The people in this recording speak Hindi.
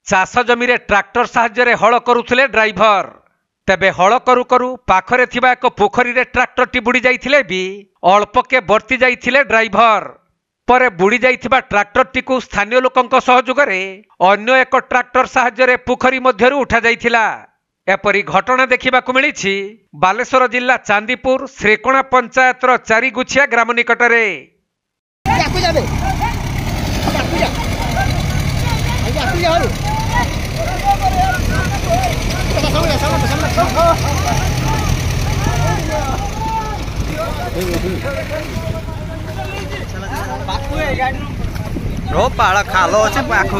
चाष जमी रे ट्रैक्टर साहाय्य हल करुथिले ड्राइवर। तेबे हल करू करू पाखरे थिबा एक पोखरी रे ट्रैक्टर टी बुड़ी जाइथिले भी अल्पके बर्ती जाइथिले ड्राइवर। परे बुड़ी जाइथिबा ट्रैक्टर टी को स्थानीय लोकंक सहयोग रे अन्य एक ट्रैक्टर साहाय्य पोखरी मध्यरु उठा जाइथिला। एपरी घटना देखिबाकु मिलिछि बालेश्वर जिल्ला चांदीपुर श्रीकोणा पंचायतर चारिगुछिया ग्राम निकटरे। पाड़ खालो अच्छे पाखु